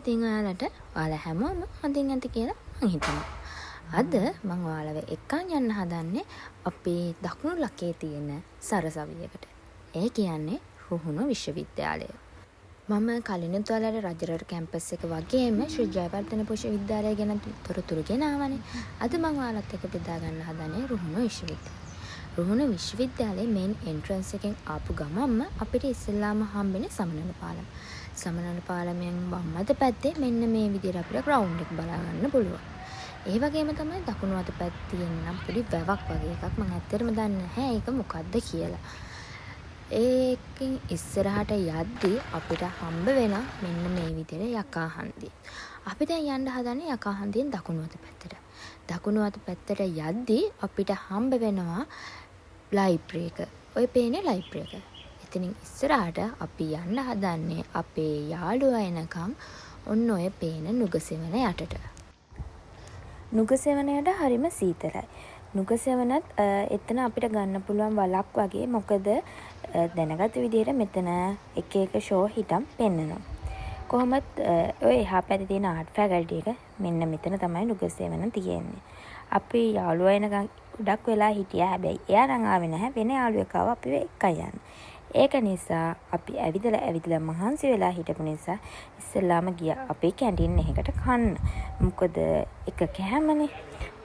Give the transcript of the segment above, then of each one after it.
ඉතින් ඔයාලට ඔයාලා හැමෝම හොඳින් ඇති කියලා මං හිතනවා. අද මං ඔයාලව එක්කන් යන්න හදන්නේ අපේ දකුණු ලකේ තියෙන සරසවියකට. ඒ කියන්නේ රුහුණු විශ්වවිද්‍යාලය. මම කලිනුත් ඔයාලට රජරට කැම්පස් එක වගේම ශ්‍රී ජයවර්ධන විශ්වවිද්‍යාලය ගැන තොරතුරු ගෙනාවනේ. අද මං ඔයාලත් එක්ක බෙදා ගන්න හදන්නේ රුහුණු විශ්වවිද්‍යාලය. රුහුණු විශ්වවිද්‍යාලයේ මේන් එන්ට්‍රන්ස් එකෙන් ආපු ගමන්ම අපිට ඉස්සෙල්ලාම හම්බෙන්නේ සමනල පාලම. සමනල පාලමෙන් වම් අත පැත්තේ මෙන්න මේ විදිහට අපිට ග්‍රවුන්ඩ් එක බලා ගන්න පුළුවන්. ඒ වගේම තමයි දකුණු අත පැත්තේ තියෙන නම් පොඩි වැවක් වගේ එකක්. මම ඇත්තටම දන්නේ නැහැ ඒක මොකද්ද කියලා. ඒකෙන් ඉස්සරහට යද්දි අපිට හම්බ වෙන මෙන්න මේ විදිහට යකා හන්දිය. අපි දැන් යන්න හදන්නේ යකා හන්දියෙන් දකුණු අත පැත්තට. දකුණු අත පැත්තට යද්දි අපිට හම්බ වෙනවා ලයිබ්‍රරි එක. ඔය පේන්නේ ලයිබ්‍රරි එක. එතනින් ඉස්සරහට අපි යන්න හදන්නේ අපේ යාළුවා එනකම් ඔන්න ඔය පේන නුගසෙවන යටට. නුගසෙවනයට හරිම සීතලයි. නුගසෙවනත් එතන අපිට ගන්න පුළුවන් වලක් වගේ. මොකද දැනගත් විදිහට මෙතන එක එක ෂෝ හිටම් පෙන්නනවා. කොහොමත් ඔය එහා පැත්තේ තියෙන ආර්ට් ෆැකල්ටි එක මෙන්න මෙතන තමයි නුගසෙවන තියෙන්නේ. අපි යාළුවා එනකම් ගොඩක් වෙලා හිටියා. හැබැයි එයා නම් ආවේ නැහැ. වෙන යාළුවෙක් ආවා අපි එකයි යන්නේ. ඒක නිසා අපි ඇවිදලා මහන්සි වෙලා හිටපු නිසා ඉස්සෙල්ලාම ගියා අපේ කැන්ටින් එකකට කන්න. මොකද එක කෑමනේ.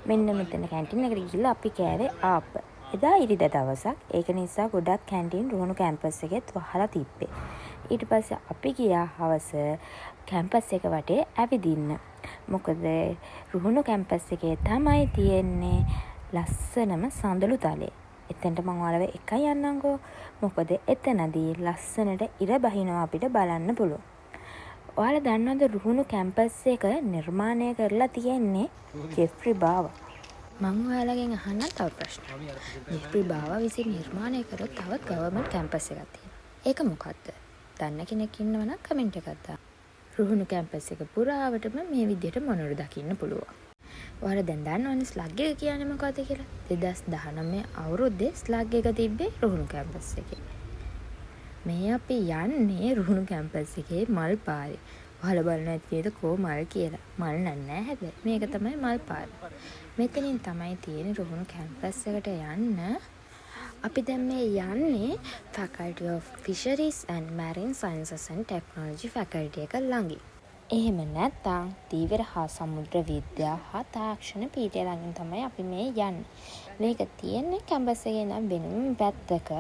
මෙන්න මෙතන කැන්ටින් එකට ගිහිල්ලා අපි කෑවේ ආප්ප. එදා ඉරිදා දවසක්. ඒක නිසා ගොඩක් කැන්ටින් රුහුණු කැම්පස් එකෙත් වහලා තිබ්බේ. ඊට පස්සේ අපි ගියා හවස කැම්පස් එක වටේ ඇවිදින්න. මොකද රුහුණු කැම්පස් එකේ තමයි තියෙන්නේ ලස්සනම සඳලු තලය. එතනට මම ඔයාලව එකයි යන්නම්කෝ. මොකද එතනදී ලස්සනට ඉර බහිනවා අපිට බලන්න පුළුවන්. ඔයාලා දන්නවද රුහුණු කැම්පස් එක නිර්මාණය කරලා තියෙන්නේ ජෙෆ්රි බාවා. මම ඔයාලගෙන් අහන්න තව ප්‍රශ්නයක්. ජෙෆ්රි බාවා විසින් නිර්මාණය කරපු තවත් ගවර්න්මන්ට් කැම්පස් එකක් තියෙනවා. ඒක මොකද්ද? දන්න කෙනෙක් ඉන්නවනම් කමෙන්ට් එකක් දාන්න. රුහුණු කැම්පස් එක පුරාවටම මේ විදිහට මොනවද දකින්න පුළුවන්. ඔයාලා දැන් දන්නවනේ ස්ලග් එක කියන්නේ මොකද්ද කියලා. 2019 අවුරුද්දේ ස්ලග් එක තිබ්බේ රුහුණු කැම්පස් එකේ. මේ අපි යන්නේ රුහුණු කැම්පස් එකේ මල් පාරේ. ඔයාලා බලන්න ඇත්තේද කෝ මල් කියලා. මල් නෑ හැබැයි. මේක තමයි මල් පාර. මෙතනින් තමයි තියෙන්නේ රුහුණු කැම්පස් එකට යන්න. අපි දැන් මේ යන්නේ Faculty of Fisheries and Marine Sciences and Technology Faculty එක ළඟින්. එහෙම නැත්නම් දීවර හා සමුද්‍ර විද්‍යා හා තාක්ෂණ පීඨය ළඟින් තමයි අපි මේ යන්නේ. මේක තියෙන්නේ කැම්පස් එකේ නම් වෙනම පැත්තක.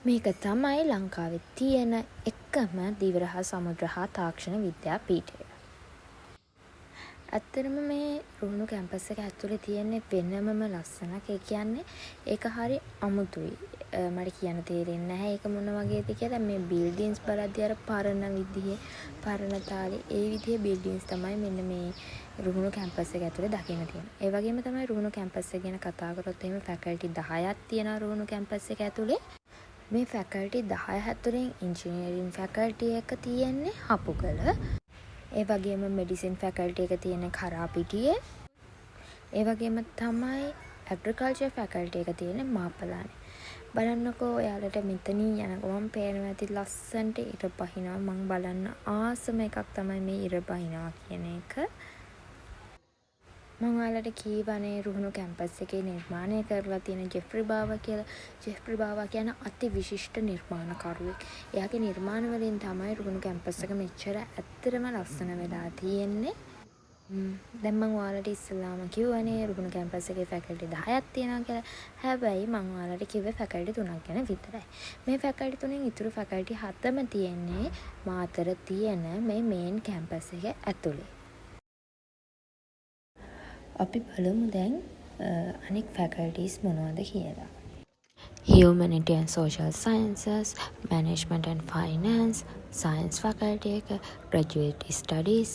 මේක තමයි ලංකාවේ තියෙන එකම දීවර හා සමුද්‍ර හා තාක්ෂණ විද්‍යා පීඨය. ඇත්තටම මේ රුහුණු කැම්පස් එක ඇතුලේ තියෙන්නේ වෙනමම ලස්සනක්. ඒ කියන්නේ ඒක හරි අමුතුයි. මට කියන්න තේරෙන්නේ නැහැ ඒක මොන වගේද කියලා. මේ බිල්ඩින්ස් බලද්දී අර පරණ විදිහේ පරණ තාලේ ඒ විදිහේ බිල්ඩින්ස් තමයි මෙන්න මේ රුහුණු කැම්පස් එක ඇතුලේ දකින්න තියෙන්නේ. ඒ වගේම තමයි රුහුණු කැම්පස් එක ගැන කතා කරොත් එහෙම ෆැකල්ටි 10ක් තියෙනවා රුහුණු කැම්පස් එක ඇතුලේ. මේ ෆැකල්ටි 10 ඇතුලෙන් ඉංජිනේරින් ෆැකල්ටි එක තියෙන්නේ හපුකල. ඒ වගේම මෙඩිසින් ෆැකල්ටි එක තියෙන්නේ කරාපිටියේ. ඒ වගේම තමයි ඇග්‍රිකල්චර් ෆැකල්ටි එක තියෙන්නේ මාපලානේ. බලන්නකෝ ඔයාලට මෙතනින් යනකොම පේනවා ඇති ලස්සනට ඉර බහිනවා. මම බලන්න ආසම එකක් තමයි මේ ඉර බහිනවා කියන එක. මම ඔයාලට කීවනේ රුහුණු කැම්පස් එකේ නිර්මාණය කරලා තියෙන ජෙෆ්රි බාවා කියලා. ජෙෆ්රි බාවා කියන අති විශිෂ්ට නිර්මාණකරුවෙක්. එයාගේ නිර්මාණ වලින් තමයි රුහුණු කැම්පස් එක මෙච්චර ඇත්තටම ලස්සන වෙලා තියෙන්නේ. දැන් මම ඔයාලට ඉස්සෙල්ලාම කිව්වනේ රුහුණු කැම්පස් එකේ ෆැකල්ටි 10ක් තියෙනවා කියලා. හැබැයි මම ඔයාලට කිව්වේ ෆැකල්ටි 3ක් ගැන විතරයි. මේ ෆැකල්ටි 3න් ඉතුරු ෆැකල්ටි 7ම තියෙන්නේ මාතර තියෙන මේ මේන් කැම්පස් එකේ ඇතුලේ. අපි බලමු දැන් අනෙක් ෆැකල්ටිස් මොනවද කියලා. Humanity and Social Sciences, Management and Finance, Science Faculty එක, Graduate Studies,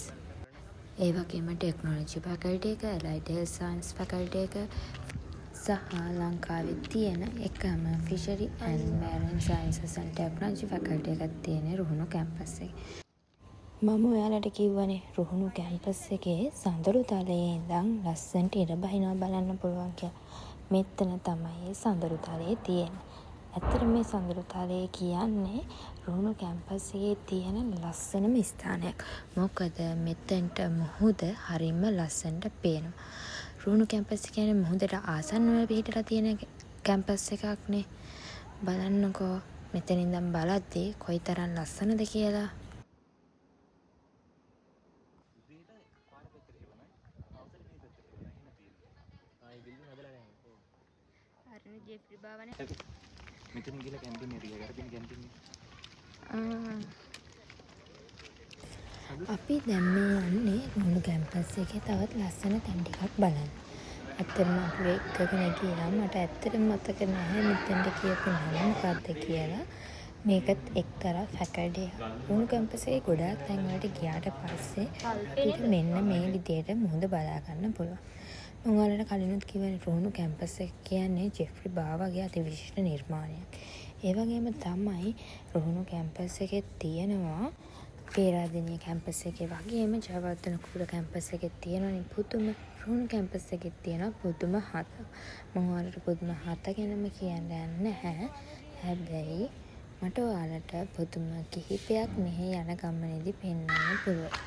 ඒ වගේම Technology Faculty එක, Allied Health Science Faculty එක සහ ලංකාවේ තියෙන එකම Fishery and Marine Sciences and Technology Faculty එකක් තියෙන රුහුණු කැම්පස් එකේ. මම ඔයාලට කිව්වනේ රුහුණු කැම්පස් එකේ සඳලු තලයේ ඉඳන් ලස්සනට ඉර බහිනවා බලන්න පුළුවන් කියලා. මෙතන තමයි සඳලු තලයේ තියෙන්නේ. ඇත්තට මේ සඳරුතලය කියන්නේ රුහුණු කැම්පස් එකේ තියෙන ලස්සනම ස්ථානයක්. මොකද මෙතෙන්ට මුහුද හරිම ලස්සනට පේනවා. රුහුණු කැම්පස් කියන්නේ මුහුදට ආසන්නව පිහිටලා තියෙන කැම්පස් එකක්නේ. බලන්නකෝ මෙතන ඉඳන් බලද්දී කොයිතරම් ලස්සනද කියලා. ජෙෆ්රි බාවනේ මෙතන ගිහලා කැම්පින් එරියා එකට තියෙන කැම්පින් අපි දැන් මේ යන්නේ රුහුණු කැම්පස් එකේ තවත් ලස්සන තැන් ටිකක් බලන්න. ඇත්තටම අපි එක්කගෙන ගියා මට ඇත්තටම මතක නැහැ මෙතෙන්ට කියපු නම මොකක්ද කියලා. මේකත් එක්තරා ෆැකල්ටි එකක්. රුහුණු කැම්පස් එකේ ගොඩාක් තැන් වලට ගියාට පස්සේ අපිට මෙන්න මේ විදියට මුහුද බලා ගන්න පුළුවන්. මම ඔයාලට කලිනුත් කිව්වනේ රුහුණු කැම්පස් එක කියන්නේ ජෙෆ්රි බාවගේ අතිවිශිෂ්ට නිර්මාණයක්. ඒ වගේම තමයි රුහුණු කැම්පස් එකේ තියෙනවා පේරාදෙණිය කැම්පස් එකේ වගේම ජයවර්ධනපුර කැම්පස් එකේ තියෙනනේ පුදුම රුහුණු කැම්පස් එකේ තියෙන පුදුම 7. මම ඔයාලට පුදුම 7 ගැනම කියන්න යන්නේ නැහැ. හැබැයි මට ඔයාලට පුදුම කිහිපයක් මෙහි යන ගමනේදී පෙන්වන්න පුළුවන්.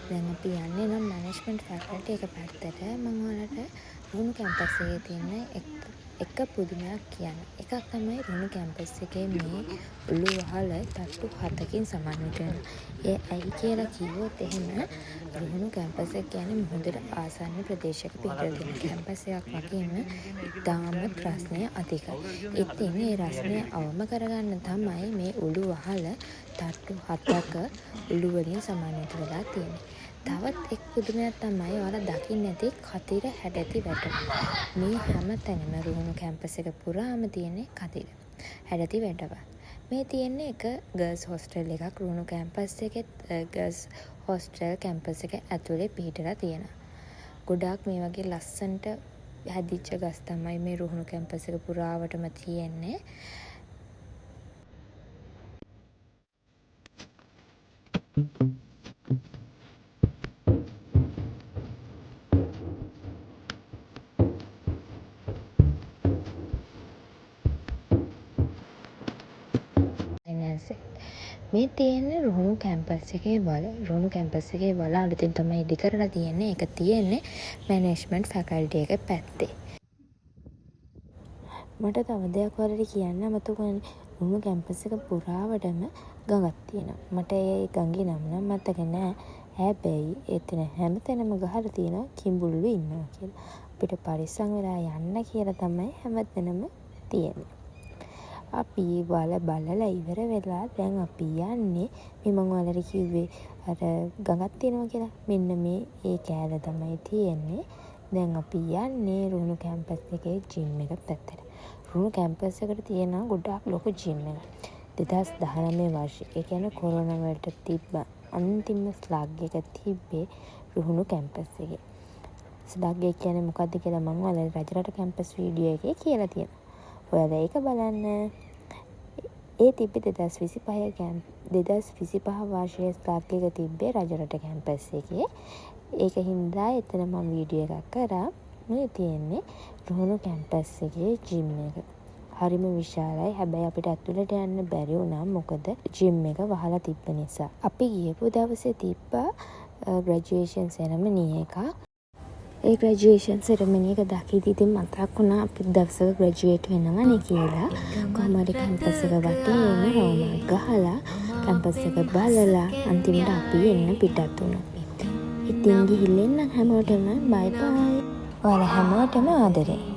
දැන් අපි යන්නේ නම් මැනේජ්මන්ට් ෆැකල්ටි එක පැත්තට. මම ඔයාලට රුහුණු කැම්පස් එකේ තියෙන එක පුදුමයක් කියන්න. එකක් තමයි රුහුණු කැම්පස් එකේ මේ උළු වහල තට්ටු 7කින් සමන්විත වෙනවා. ඒ ඇයි කියලා කිව්වොත් එහෙම රුහුණු කැම්පස් එක කියන්නේ මුහුදට ආසන්න ප්‍රදේශයක පිහිටලා තියෙන කැම්පස් එකක් වගේම ඉතාමත් රස්නය අධිකයි. ඉතින් මේ රස්නය අවම කරගන්න තමයි මේ උළු වහල තට්ටු 7ක උළු වලින් සමන්විත වෙලා තියෙන්නේ. තවත් එක් පුදුමයක් තමයි ඔයාලා දකින්න ඇති කතිර හැඩැති වැට. මේ හැම තැනම රුහුණු කැම්පස් එක පුරාම තියෙන්නේ කතිර හැඩැති වැටවල්. මේ තියෙන්නේ එක ගර්ල්ස් හොස්ටල් එකක්. රුහුණු කැම්පස් එකේ ගර්ල්ස් හොස්ටල් කැම්පස් එක ඇතුලේ පිහිටලා තියෙනවා. ගොඩාක් මේ වගේ ලස්සනට හැදිච්ච ගස් තමයි මේ රුහුණු කැම්පස් එක පුරාවටම තියෙන්නේ. මේ තියෙන්නේ රුහුණු කැම්පස් එකේ වල. රුහුණු කැම්පස් එකේ වල අලුතින් තමයි ඉදි කරලා තියෙන්නේ. ඒක තියෙන්නේ මැනේජ්මන්ට් ෆැකල්ටි එක පැත්තේ. මට තව දෙයක් ඔයාලට කියන්න අමතක වුණේ. රුහුණු කැම්පස් එක පුරාවටම ගඟක් තියෙනවා. මට ඒ ගඟේ නම නම් මතක නෑ. හැබැයි එතන හැමතැනම ගහලා තියෙනවා කිඹුල්ලු ඉන්නවා කියලා. අපිට පරිස්සම් වෙලා යන්න කියලා තමයි හැමතැනම තියෙන්නේ. අපි වල බලලා ඉවර වෙලා දැන් අපි යන්නේ මේ මම ඔයාලට කිව්වේ අර ගඟක් තියෙනවා කියලා. මෙන්න මේ ඒ කෑල්ල තමයි තියෙන්නේ. දැන් අපි යන්නේ රුහුණු කැම්පස් එකේ ජිම් එක පැත්තට. රුහුණු කැම්පස් එකට තියෙනවා ගොඩාක් ලොකු ජිම් එකක්. 2019 වර්ෂයේ ඒ කියන්නේ කොරෝනා වලට තිබ්බ අන්තිම ස්ලග් එක තිබ්බේ රුහුණු කැම්පස් එකේ. ස්ලග් එක කියන්නේ මොකද්ද කියලා මම ඔයාලට රජරට කැම්පස් වීඩියෝ එකේ කියලා තියෙනවා. ඔයාලා ඒක බලන්න. ඒ තිබ්බේ 2025 වර්ෂයේ ස්ලග් එක තිබ්බේ රජරට කැම්පස් එකේ. ඒක හින්දා එතන මම වීඩියෝ එකක් කරා. මේ තියෙන්නේ රුහුණු කැම්පස් එකේ ජිම් එක. හරිම විශාලයි. හැබැයි අපිට ඇතුළට යන්න බැරි වුණා මොකද ජිම් එක වහලා තිබ්බ නිසා. අපි ගියපු දවසේ තිබ්බා ග්‍රැජුවේෂන් සෙරමනි එකක්. ඒ ග්‍රැජුවේෂන් සෙරමනි එක දකිද්දි ඉතින් මතක් වුණා අපි දවසක ග්‍රැජුවේට් වෙනවනේ කියලා. කොහොම හරි කැම්පස් එක වටේම රෝමයක් ගහලා කැම්පස් එක බලලා අන්තිමට අපි එන්න පිටත් වුණා. ඉතින් ගිහින් එන්න හැමෝටම බයි බයි. ඔයාලා හැමෝටම ආදරේ.